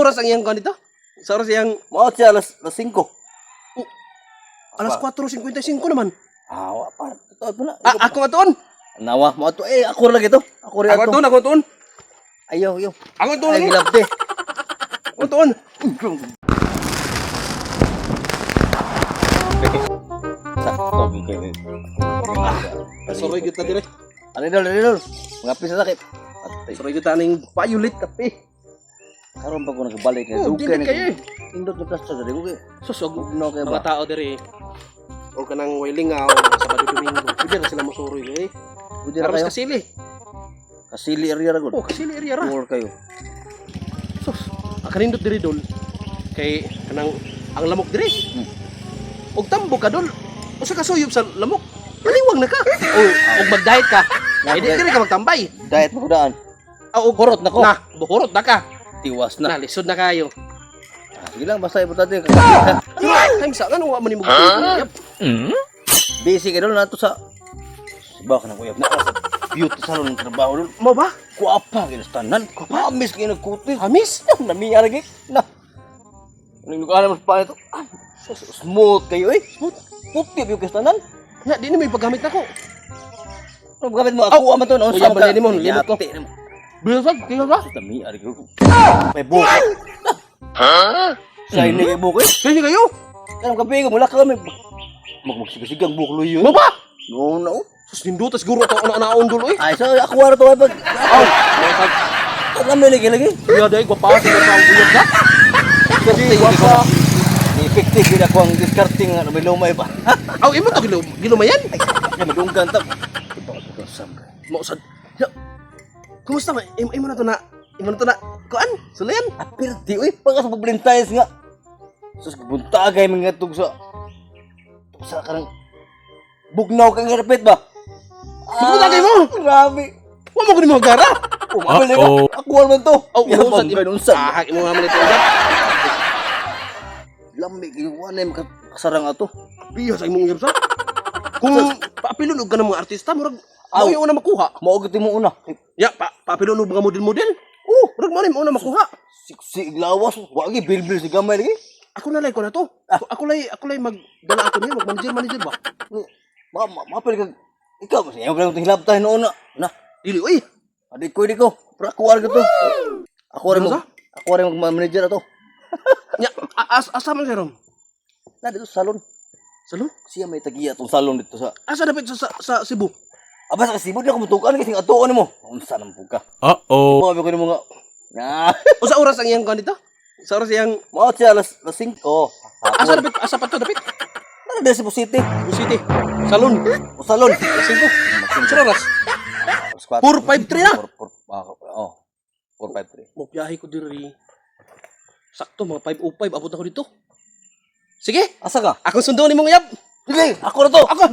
oras ang iyang kanito? Sa oras iyang Mao siya alas 5. alas 4:55 naman. Wa pa. Totoo po na. Ako atoon. Nawa mo ato ako lagi to. Ako rin Ako ato. atoon, ako atoon. Ayaw. Ako atoon. Ay gilabte. Ako atoon. Sakto kayo. Sorry kita dire. Alidol. Ngapi sa sakit. Patay. Sorry kita ning violet kape. Karon pa ko nagbalik na Oh, dugay dili kayo eh. Indot na plasto dali ko kay. Susog No kay mga ba. tao dire. O kanang Wailingaw, Sabado Domingo. Pwede na sila masuroy eh. Pwede na Aras kayo. kasili. Kasili area ra gud. Oh, kasili area ra. Tour kayo. Sus, kanindot diri dol. Kay kanang ang lamok diri. Og tambo ka dol. Usa ka suyop sa lamok. Maliwang na ka. Og mag-diet ka. Hindi diri ka magtambay. Diet mo daan. Og Burot na ko. Na, buhurot na ka. Tiwas na. Na, lisod na kayo. Sige lang basta importante. Time sa ano wa man nimo guyab. Busy ka doon nato sa Bawa ka ng kuyab na sa beauty salon ng trabaho doon. Mo ba? Kuapa ginastanan. Amis kayo nagkuti. Amis? Namiya lagi. Na. Anong lugar naman pa ito? Ay, smooth kayo eh. Smooth. Puti yung kistanan. Na, di na may paggamit ako. Anong gamit mo? Ako aman to. Kuya, balay mo, limot ko. Bilasag, tingnan ba? Namiya lagi ko. May buko. Sa ini kay buko eh. Kaya kayo? Kanang kape ko, mula ka kami. Magsigasigang buko yun. Mo ba? No, no. Sus, nindutas guro ito na-naon dul, eh. Ay, so ako wala to ay pag... Ito kami lagi-lagi. Kuya, dahil gwapa, sila pa ang kuyag ka. Discarding ko. Effective din ako ang discarding nga may lumay ba? Aw, imo to gilumayan. Ay, madunggan ta. Ito ako sam. Mausad. Kumusta ma? Imo na to na. Kuan? Sulayan? Apirti uy, pagka sa Valentine's nga. Sus buntagay mga tug sa karang bugnaw kang repet ba? Bugnaw mo? Grabe. Wa mo gani mo gara. Umabili ka. Ako naman to. Aw, Yabang ka nung san. Ah, imo naman ito. Lamig yung wala yung kasarang ato. Biya sa imong yursa. Kung paapilon og ka ng mga artista, murag Aw. mo yung una makuha. Maugot mo una. Ya, paapilon og mga model-model. Murag mo rin una makuha. Si iglawas. Wagi bilbil si gamay lagi. Ako na ko na to. Ako lay magdala ato niya, mag-manager ba? Mapil ka. Ikaw, mas ayaw lang hilab tayo noon na. Dili, uy. Adik ko. Pero ako wala ka to. Ako rin mag-manager na to. Ya, asa man karon? Na dito sa salon. Salon? Siya may tagiya tong salon dito sa. Asa dapat sa Cebu? Aba sa kasibod na kumutukan kasi ang atuon mo. Unsa nang puka. Uh-oh. Mga ko ni mga. Na. O sa oras ang iyang kanito? Sa oras iyang Mao siya alas 5. asa pa to dapat? Na dito sa City. City. Salon. O salon. 5. Sa oras? 453 na. 453. Mo biyahe ko diri. Sakto mga 5:05 abot ako dito. Sige, Asa ka? akong sundo ni mong yab. Sige, ako na to. Ako.